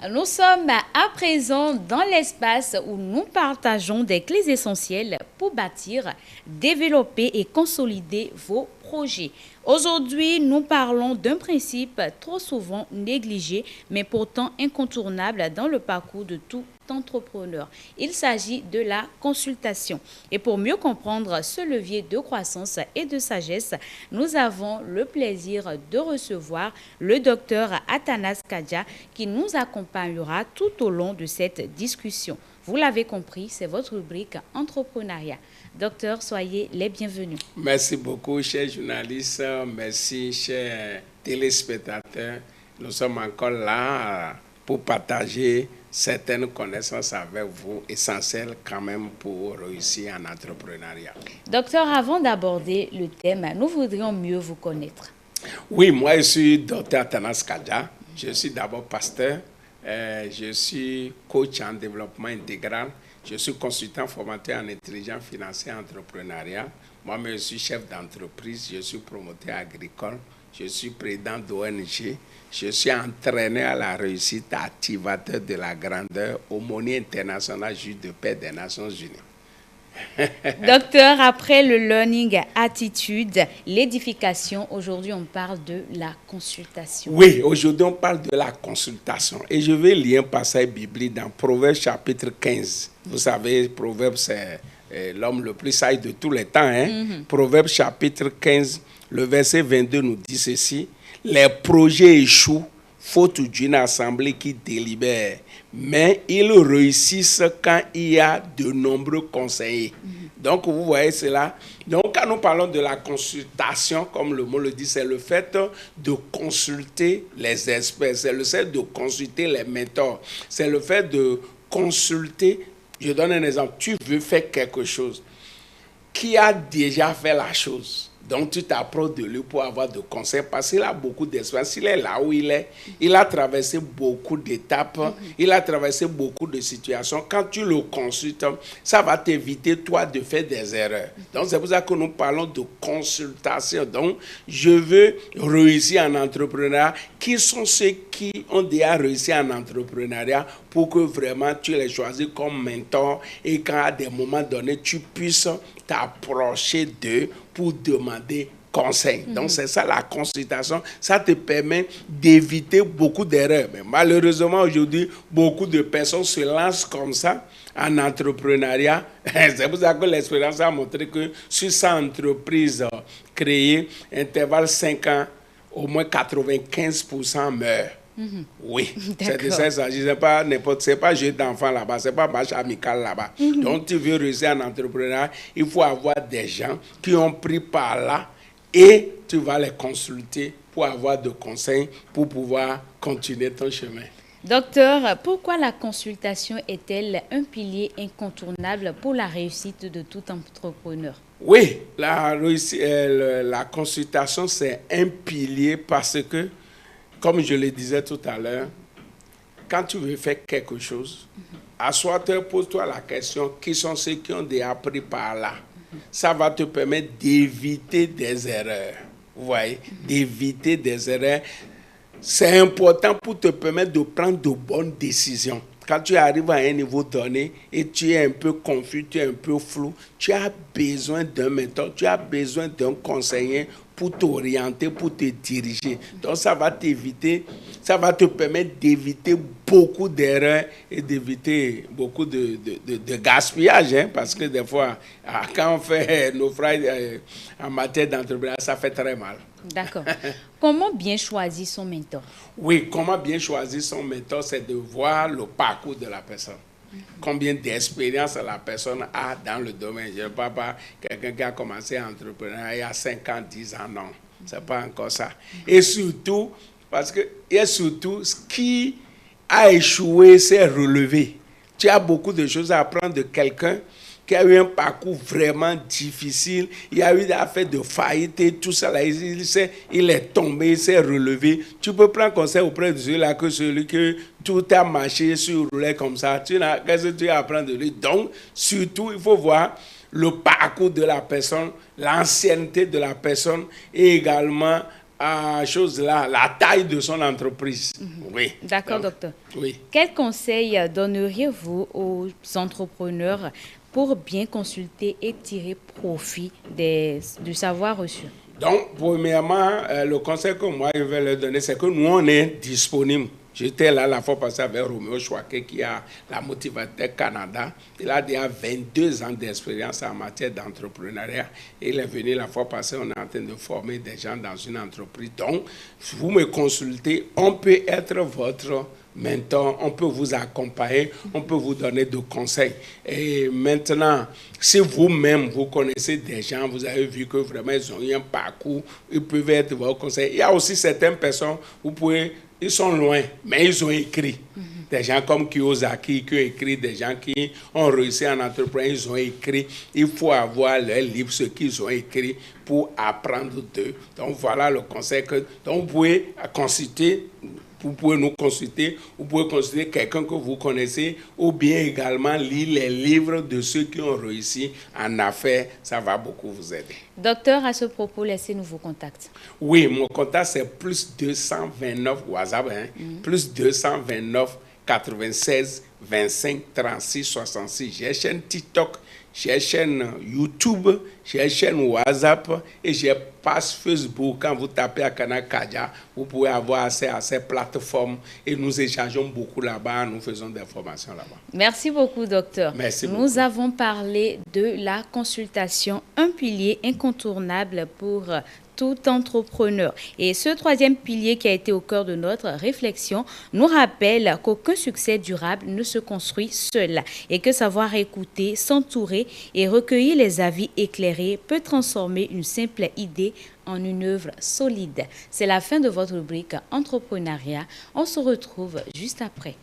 Nous sommes à présent dans l'espace où nous partageons des clés essentielles pour bâtir, développer et consolider vos projets. Aujourd'hui, nous parlons d'un principe trop souvent négligé, mais pourtant incontournable dans le parcours de tout entrepreneur. Il s'agit de la consultation. Et pour mieux comprendre ce levier de croissance et de sagesse, nous avons le plaisir de recevoir le docteur Athanas Kadja qui nous accompagnera tout au long de cette discussion. Vous l'avez compris, c'est votre rubrique entrepreneuriat. Docteur, soyez les bienvenus. Merci beaucoup, chers journalistes. Merci, chers téléspectateurs. Nous sommes encore là pour partager certaines connaissances avec vous, essentielles quand même pour réussir en entrepreneuriat. Docteur, avant d'aborder le thème, nous voudrions mieux vous connaître. Oui, moi je suis docteur Athanas Kadja. Je suis d'abord pasteur. Je suis coach en développement intégral. Je suis consultant formateur en intelligence financière et entrepreneuriat. Moi-même, je suis chef d'entreprise. Je suis promoteur agricole. Je suis président d'ONG. Je suis entraîneur à la réussite, activateur de la grandeur, aumônier international, juge de paix des Nations Unies. Docteur, après le learning attitude, l'édification, aujourd'hui on parle de la consultation. Oui, aujourd'hui on parle de la consultation. Et je vais lire un passage biblique dans Proverbes chapitre 15. Vous savez, Proverbes c'est l'homme le plus sage de tous les temps. Proverbes chapitre 15, le verset 22 nous dit ceci. Les projets échouent faute d'une assemblée qui délibère, mais ils réussissent quand il y a de nombreux conseillers. Donc, vous voyez cela. Donc, quand nous parlons de la consultation, comme le mot le dit, c'est le fait de consulter les experts, c'est le fait de consulter les mentors, c'est le fait de consulter. Je donne un exemple. Tu veux faire quelque chose. Qui a déjà fait la chose? Donc, tu t'approches de lui pour avoir de conseils parce qu'il a beaucoup d'expérience. Il est là où il est. Il a traversé beaucoup d'étapes. Il a traversé beaucoup de situations. Quand tu le consultes, ça va t'éviter, toi, de faire des erreurs. Donc, c'est pour ça que nous parlons de consultation. Donc, je veux réussir en entrepreneuriat. Qui sont ceux qui ont déjà réussi en entrepreneuriat pour que vraiment tu les choisis comme mentor et qu'à des moments donnés, tu puisses t'approcher d'eux pour demander conseil. Donc, c'est ça la consultation. Ça te permet d'éviter beaucoup d'erreurs. Mais malheureusement, aujourd'hui, beaucoup de personnes se lancent comme ça en entrepreneuriat. C'est pour ça que l'expérience a montré que sur 100 entreprises créées, intervalle 5 ans, au moins 95% meurent. Oui, c'est de ça qu'il s'agit. C'est pas n'importe, c'est pas jeu d'enfant là-bas, c'est pas match amical là-bas. Donc, tu veux réussir en entrepreneuriat, il faut avoir des gens qui ont pris par là et tu vas les consulter pour avoir des conseils pour pouvoir continuer ton chemin. Docteur, pourquoi la consultation est-elle un pilier incontournable pour la réussite de tout entrepreneur? Oui, la consultation, c'est un pilier parce que, comme je le disais tout à l'heure, quand tu veux faire quelque chose, assois-toi, pose-toi la question, qui sont ceux qui ont déjà appris par là? Ça va te permettre d'éviter des erreurs. Vous voyez, d'éviter des erreurs. C'est important pour te permettre de prendre de bonnes décisions. Quand tu arrives à un niveau donné et tu es un peu confus, tu es un peu flou, tu as besoin d'un mentor, tu as besoin d'un conseiller pour t'orienter, pour te diriger. Donc, ça va te permettre d'éviter beaucoup d'erreurs et d'éviter beaucoup de gaspillage. Parce que des fois, quand on fait naufrage en matière d'entrepreneuriat, ça fait très mal. D'accord. Comment bien choisir son mentor? Oui, comment bien choisir son mentor, c'est de voir le parcours de la personne. Combien d'expérience la personne a dans le domaine. Je ne parle pas quelqu'un qui a commencé à entreprendre il y a 5 ans, 10 ans, non. Ce n'est pas encore ça. Et surtout, ce qui a échoué, c'est relevé. Tu as beaucoup de choses à apprendre de quelqu'un qui a eu un parcours vraiment difficile, il a eu des affaires de faillite et tout ça, là, il est tombé, il s'est relevé. Tu peux prendre conseil auprès de celui-là que celui que tout a marché sur roulait comme ça. Qu'est-ce que tu apprends de lui? Donc, surtout, il faut voir le parcours de la personne, l'ancienneté de la personne et également la taille de son entreprise. Oui. D'accord, docteur. Oui. Quels conseils donneriez-vous aux entrepreneurs pour bien consulter et tirer profit du savoir reçu? Donc, premièrement, le conseil que moi je vais leur donner, c'est que nous, on est disponible. J'étais là la fois passée avec Roméo Chouaké qui a la Motivateur Canada. Il a déjà 22 ans d'expérience en matière d'entrepreneuriat. Il est venu la fois passée, on est en train de former des gens dans une entreprise. Donc, si vous me consultez, on peut être votre mentor, on peut vous accompagner, on peut vous donner des conseils. Et maintenant, si vous-même, vous connaissez des gens, vous avez vu que vraiment ils ont eu un parcours, ils peuvent être vos conseils. Il y a aussi certaines personnes, ils sont loin, mais ils ont écrit. Des gens comme Kiyosaki qui ont écrit, des gens qui ont réussi en entreprise, ils ont écrit. Il faut avoir leurs livres, ce qu'ils ont écrit pour apprendre d'eux. Donc voilà le conseil que donc, vous pouvez consulter. Vous pouvez nous consulter, vous pouvez consulter quelqu'un que vous connaissez ou bien également lire les livres de ceux qui ont réussi en affaires. Ça va beaucoup vous aider. Docteur, à ce propos, laissez-nous vos contacts. Oui, mon contact c'est plus 229 WhatsApp, plus 229 96 25 36 66. J'ai chaîne TikTok, j'ai chaîne YouTube, j'ai chaîne WhatsApp et j'ai page Facebook. Quand vous tapez à Kana Kadia, vous pouvez avoir accès à ces plateformes et nous échangeons beaucoup là-bas, nous faisons des formations là-bas. Merci beaucoup, docteur. Merci beaucoup. Nous avons parlé de la consultation, un pilier incontournable pour tout entrepreneur. Et ce troisième pilier qui a été au cœur de notre réflexion nous rappelle qu'aucun succès durable ne se construit seul et que savoir écouter, s'entourer et recueillir les avis éclairés peut transformer une simple idée en une œuvre solide. C'est la fin de votre rubrique entrepreneuriat. On se retrouve juste après.